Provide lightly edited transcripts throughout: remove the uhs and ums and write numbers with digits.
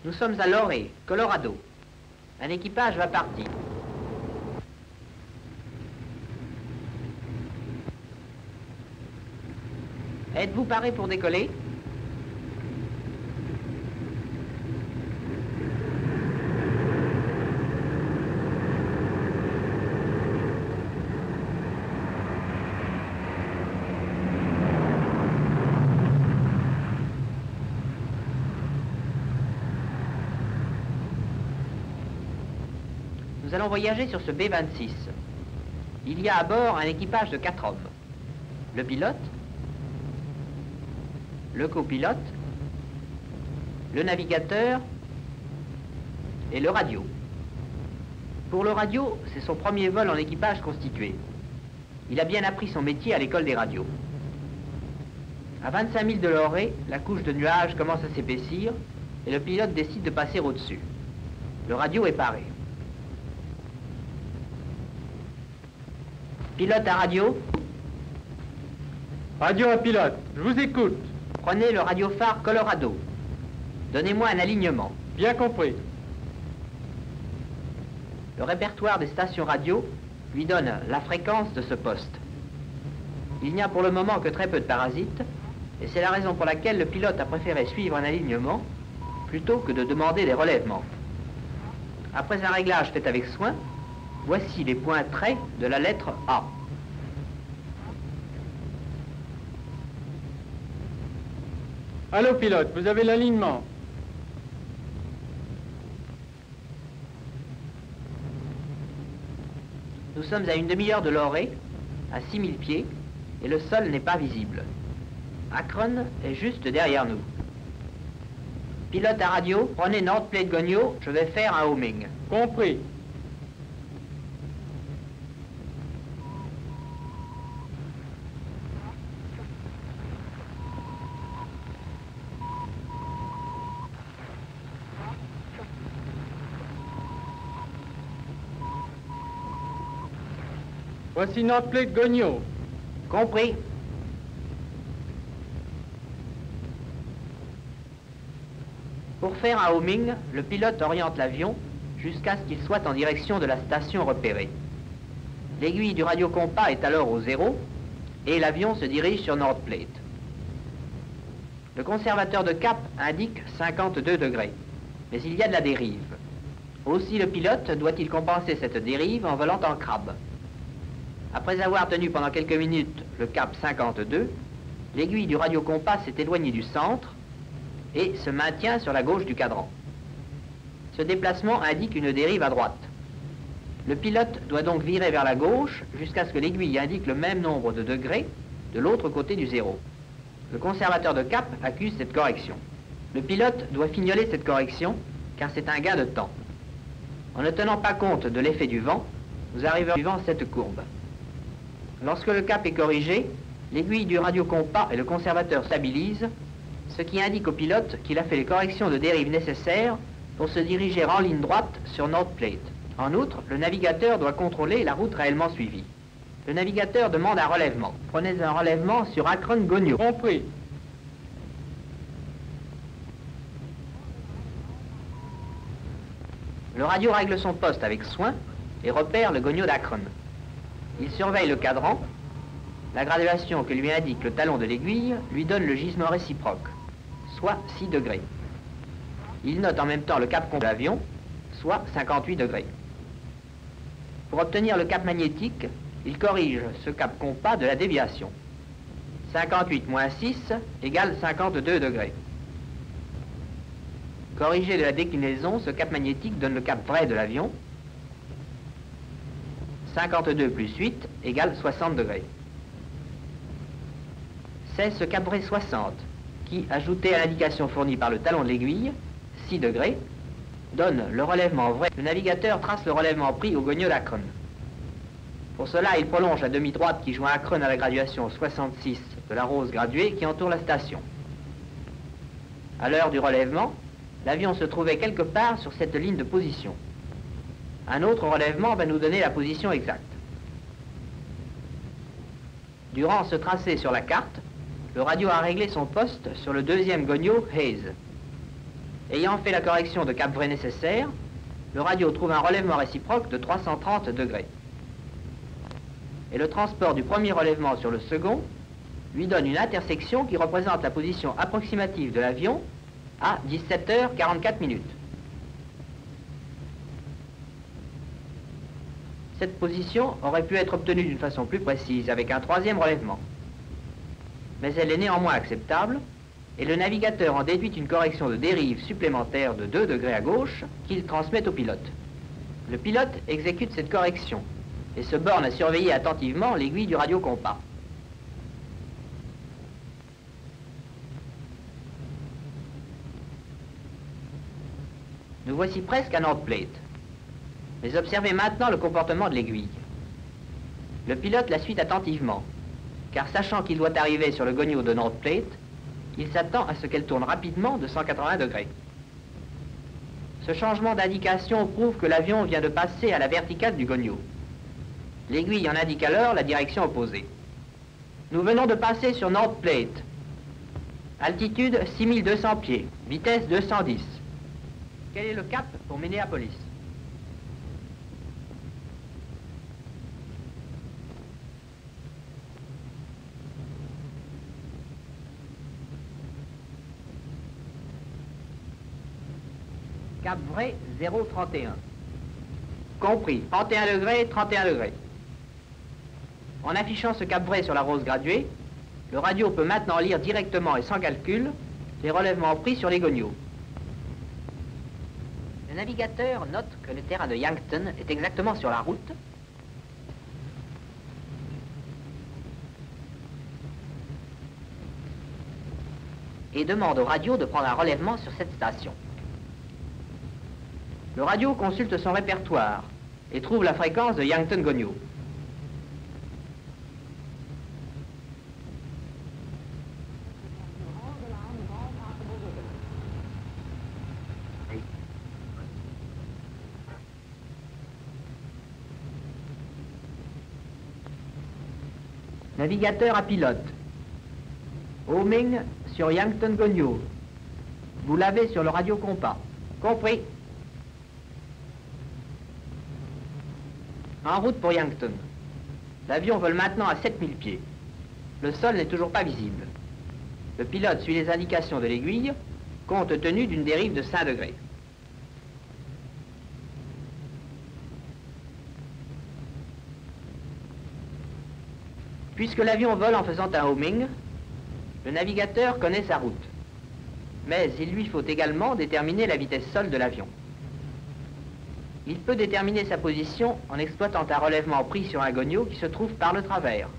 Nous sommes à Loré, Colorado. Un équipage va partir. Êtes-vous paré pour décoller? Nous allons voyager sur ce B-26. Il y a à bord un équipage de 4 hommes. Le pilote, le copilote, le navigateur et le radio. Pour le radio, c'est son premier vol en équipage constitué. Il a bien appris son métier à l'école des radios. À 25 000 de l'orée, la couche de nuages commence à s'épaissir et le pilote décide de passer au-dessus. Le radio est paré. Pilote à radio. Radio à pilote, je vous écoute. Prenez le radiophare Colorado. Donnez-moi un alignement. Bien compris. Le répertoire des stations radio lui donne la fréquence de ce poste. Il n'y a pour le moment que très peu de parasites, et c'est la raison pour laquelle le pilote a préféré suivre un alignement plutôt que de demander des relèvements. Après un réglage fait avec soin, voici les points traits de la lettre A. Allô pilote, vous avez l'alignement. Nous sommes à une demi-heure de l'orée, à 6000 pieds, et le sol n'est pas visible. Akron est juste derrière nous. Pilote à radio, prenez North Plate Gogno, je vais faire un homing. Compris. Voici North Plate Gogno. Compris. Pour faire un homing, le pilote oriente l'avion jusqu'à ce qu'il soit en direction de la station repérée. L'aiguille du radiocompas est alors au 0 et l'avion se dirige sur North Plate. Le conservateur de cap indique 52 degrés, mais il y a de la dérive. Aussi le pilote doit-il compenser cette dérive en volant en crabe. Après avoir tenu pendant quelques minutes le cap 52, l'aiguille du radiocompas s'est éloignée du centre et se maintient sur la gauche du cadran. Ce déplacement indique une dérive à droite. Le pilote doit donc virer vers la gauche jusqu'à ce que l'aiguille indique le même nombre de degrés de l'autre côté du zéro. Le conservateur de cap accuse cette correction. Le pilote doit fignoler cette correction car c'est un gain de temps. En ne tenant pas compte de l'effet du vent, nous arrivons suivant cette courbe. Lorsque le cap est corrigé, l'aiguille du radiocompas et le conservateur stabilisent, ce qui indique au pilote qu'il a fait les corrections de dérive nécessaires pour se diriger en ligne droite sur North Plate. En outre, le navigateur doit contrôler la route réellement suivie. Le navigateur demande un relèvement. Prenez un relèvement sur Akron Gogno. Compris. Le radio règle son poste avec soin et repère le Gogno d'Akron. Il surveille le cadran. La graduation que lui indique le talon de l'aiguille lui donne le gisement réciproque, soit 6 degrés. Il note en même temps le cap complet de l'avion, soit 58 degrés. Pour obtenir le cap magnétique, il corrige ce cap compas de la déviation. 58 moins 6 égale 52 degrés. Corrigé de la déclinaison, ce cap magnétique donne le cap vrai de l'avion. 52 plus 8 égale 60 degrés. C'est ce cap vrai 60 qui, ajouté à l'indication fournie par le talon de l'aiguille, 6 degrés, donne le relèvement vrai. Le navigateur trace le relèvement pris au Gogno d'Akron. Pour cela, il prolonge la demi-droite qui joint Akron à la graduation 66 de la rose graduée qui entoure la station. À l'heure du relèvement, l'avion se trouvait quelque part sur cette ligne de position. Un autre relèvement va nous donner la position exacte. Durant ce tracé sur la carte, le radio a réglé son poste sur le deuxième Gogno Hayes. Ayant fait la correction de cap vrai nécessaire, le radio trouve un relèvement réciproque de 330 degrés. Et le transport du premier relèvement sur le second lui donne une intersection qui représente la position approximative de l'avion à 17h44. Cette position aurait pu être obtenue d'une façon plus précise avec un troisième relèvement. Mais elle est néanmoins acceptable, et le navigateur en déduit une correction de dérive supplémentaire de 2 degrés à gauche qu'il transmet au pilote. Le pilote exécute cette correction et se borne à surveiller attentivement l'aiguille du radiocompas. Nous voici presque à North Plate. Mais observez maintenant le comportement de l'aiguille. Le pilote la suit attentivement, car sachant qu'il doit arriver sur le gonio de North Plate, il s'attend à ce qu'elle tourne rapidement de 180 degrés. Ce changement d'indication prouve que l'avion vient de passer à la verticale du gonio. L'aiguille en indique alors la direction opposée. Nous venons de passer sur North Plate. Altitude 6200 pieds, vitesse 210. Quel est le cap pour Minneapolis? Cap vrai 0,31. Compris, 31 degrés, 31 degrés. En affichant ce cap vrai sur la rose graduée, le radio peut maintenant lire directement et sans calcul les relèvements pris sur les gonios. Le navigateur note que le terrain de Yankton est exactement sur la route et demande au radio de prendre un relèvement sur cette station. Le radio consulte son répertoire et trouve la fréquence de Yankton Gonio. Navigateur à pilote. Homing sur Yankton Gonio. Vous l'avez sur le radiocompas. Compris. En route pour Yankton. L'avion vole maintenant à 7000 pieds. Le sol n'est toujours pas visible. Le pilote suit les indications de l'aiguille, compte tenu d'une dérive de 5 degrés. Puisque l'avion vole en faisant un homing, le navigateur connaît sa route. Mais il lui faut également déterminer la vitesse sol de l'avion. Il peut déterminer sa position en exploitant un relèvement pris sur un gonio qui se trouve par le travers.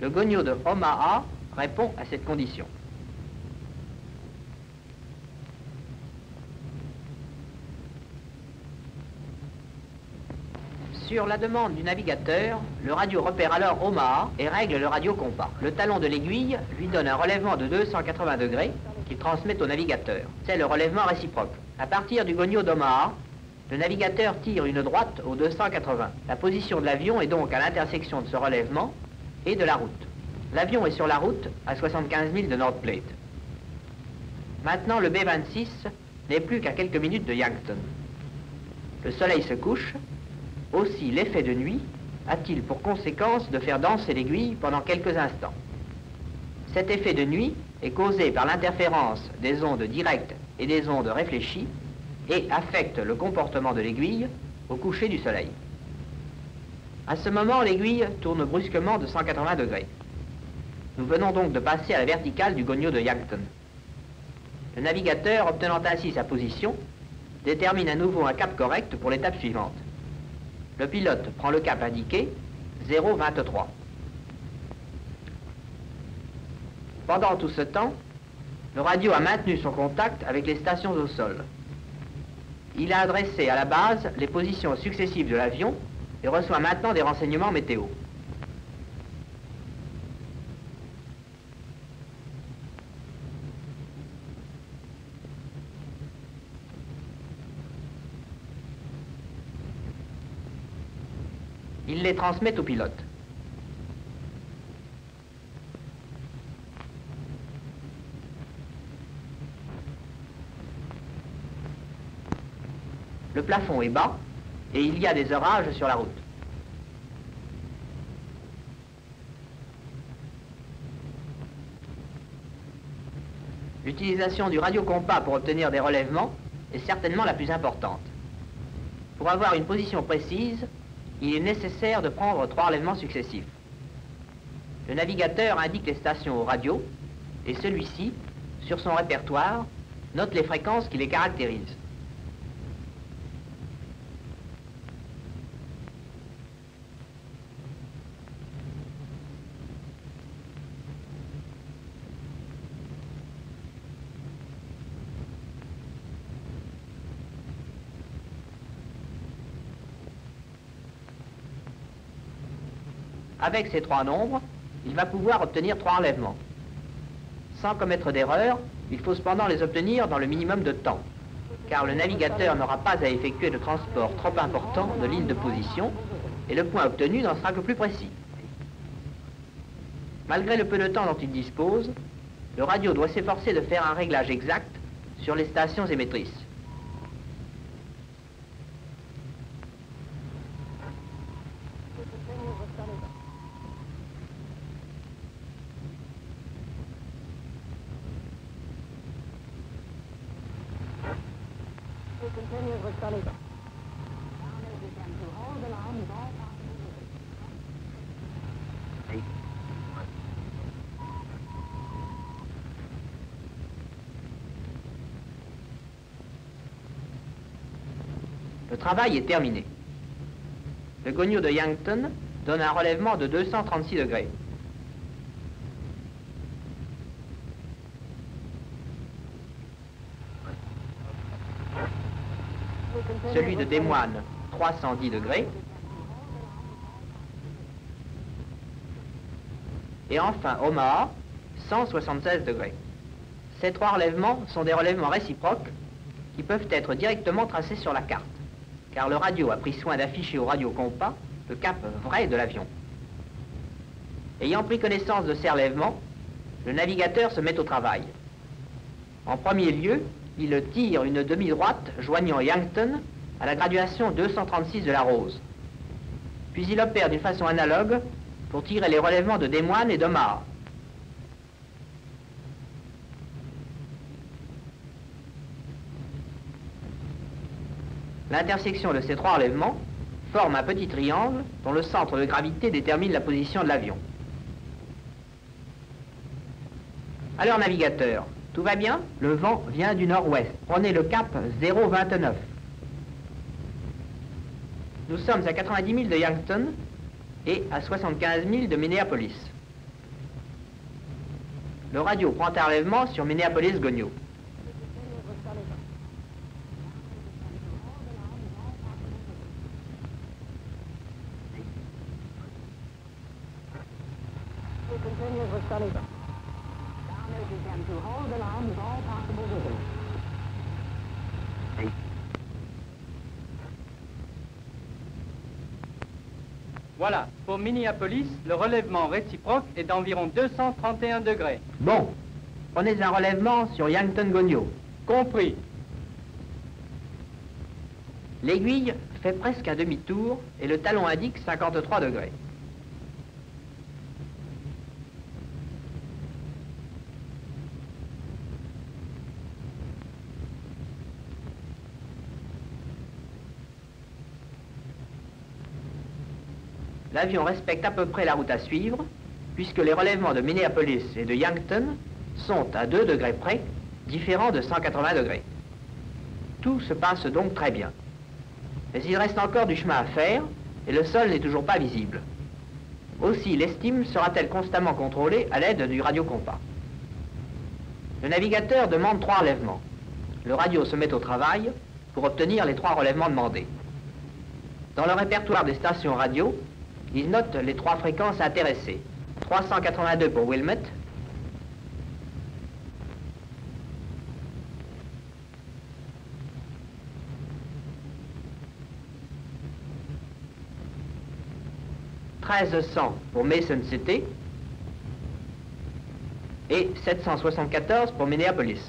Le gonio de Omaha répond à cette condition. Sur la demande du navigateur, le radio repère alors Omaha et règle le radiocompas. Le talon de l'aiguille lui donne un relèvement de 280 degrés qu'il transmet au navigateur. C'est le relèvement réciproque. À partir du gonio d'Omaha, le navigateur tire une droite au 280. La position de l'avion est donc à l'intersection de ce relèvement et de la route. L'avion est sur la route à 75 000 de North Plate. Maintenant, le B-26 n'est plus qu'à quelques minutes de Yankton. Le soleil se couche. Aussi, l'effet de nuit a-t-il pour conséquence de faire danser l'aiguille pendant quelques instants. Cet effet de nuit est causé par l'interférence des ondes directes et des ondes réfléchies et affecte le comportement de l'aiguille au coucher du soleil. À ce moment, l'aiguille tourne brusquement de 180 degrés. Nous venons donc de passer à la verticale du gonio de Yankton. Le navigateur, obtenant ainsi sa position, détermine à nouveau un cap correct pour l'étape suivante. Le pilote prend le cap indiqué, 0,23. Pendant tout ce temps, le radio a maintenu son contact avec les stations au sol. Il a adressé à la base les positions successives de l'avion et reçoit maintenant des renseignements météo. Il les transmet au pilote. le plafond est bas et il y a des orages sur la route. L'utilisation du radiocompas pour obtenir des relèvements est certainement la plus importante. Pour avoir une position précise, il est nécessaire de prendre 3 relèvements successifs. Le navigateur indique les stations aux radios et celui-ci, sur son répertoire, note les fréquences qui les caractérisent. Avec ces 3 nombres, il va pouvoir obtenir 3 relèvements. Sans commettre d'erreur, il faut cependant les obtenir dans le minimum de temps, car le navigateur n'aura pas à effectuer de transport trop important de ligne de position, et le point obtenu n'en sera que plus précis. Malgré le peu de temps dont il dispose, le radio doit s'efforcer de faire un réglage exact sur les stations émettrices. Le travail est terminé. Le Gonio de Yankton donne un relèvement de 236 degrés. Celui de Des Moines, 310 degrés. Et enfin, Omaha, 176 degrés. Ces 3 relèvements sont des relèvements réciproques qui peuvent être directement tracés sur la carte, car le radio a pris soin d'afficher au radiocompas le cap vrai de l'avion. Ayant pris connaissance de ces relèvements, le navigateur se met au travail. En premier lieu, il tire une demi-droite joignant Yankton à la graduation 236 de la Rose. Puis il opère d'une façon analogue pour tirer les relèvements de Des Moines et d'Omaha. L'intersection de ces 3 relèvements forme un petit triangle dont le centre de gravité détermine la position de l'avion. Alors navigateur, tout va bien? Le vent vient du nord-ouest. Prenez le cap 029. Nous sommes à 90 000 de Yankton et à 75 000 de Minneapolis. Le radio prend un relèvement sur Minneapolis-Gonio. Voilà, pour Minneapolis, le relèvement réciproque est d'environ 231 degrés. Bon, prenez un relèvement sur Yankton-Gonio. Compris. L'aiguille fait presque un demi-tour et le talon indique 53 degrés. L'avion respecte à peu près la route à suivre, puisque les relèvements de Minneapolis et de Yankton sont à 2 degrés près, différents de 180 degrés. Tout se passe donc très bien. Mais il reste encore du chemin à faire, et le sol n'est toujours pas visible. Aussi, l'estime sera-t-elle constamment contrôlée à l'aide du radiocompas. Le navigateur demande 3 relèvements. Le radio se met au travail pour obtenir les 3 relèvements demandés. Dans le répertoire des stations radio, il note les 3 fréquences intéressées. 382 pour Wilmette, « 1300 pour Mason City et 774 pour Minneapolis.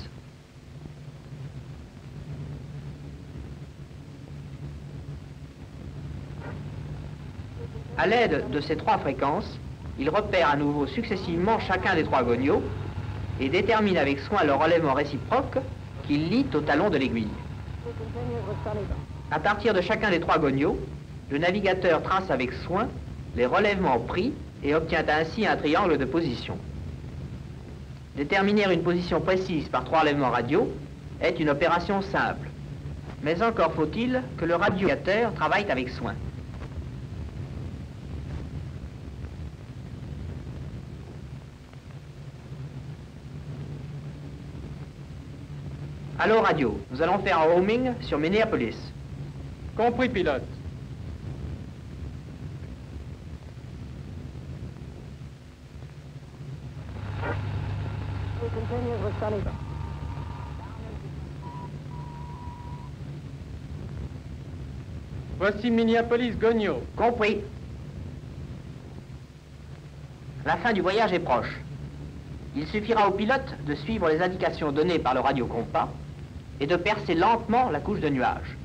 À l'aide de ces 3 fréquences, il repère à nouveau successivement chacun des 3 gonios et détermine avec soin le relèvement réciproque qu'il lie au talon de l'aiguille. À partir de chacun des 3 gonios, le navigateur trace avec soin les relèvements pris et obtient ainsi un triangle de position. Déterminer une position précise par 3 relèvements radio est une opération simple, mais encore faut-il que le radionavigateur travaille avec soin. Allô radio, nous allons faire un roaming sur Minneapolis. Compris, pilote. Voici Minneapolis Gonio. Compris. La fin du voyage est proche. Il suffira au pilote de suivre les indications données par le radiocompas et de percer lentement la couche de nuages.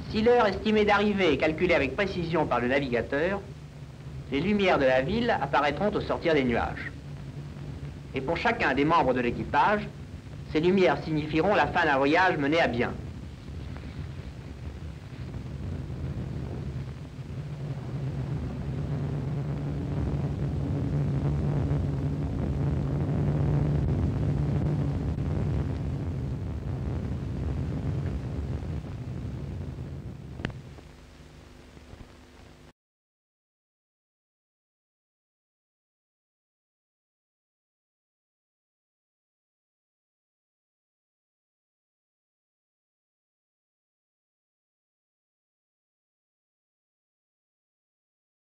Si l'heure estimée d'arrivée est calculée avec précision par le navigateur, les lumières de la ville apparaîtront au sortir des nuages. Et pour chacun des membres de l'équipage, ces lumières signifieront la fin d'un voyage mené à bien.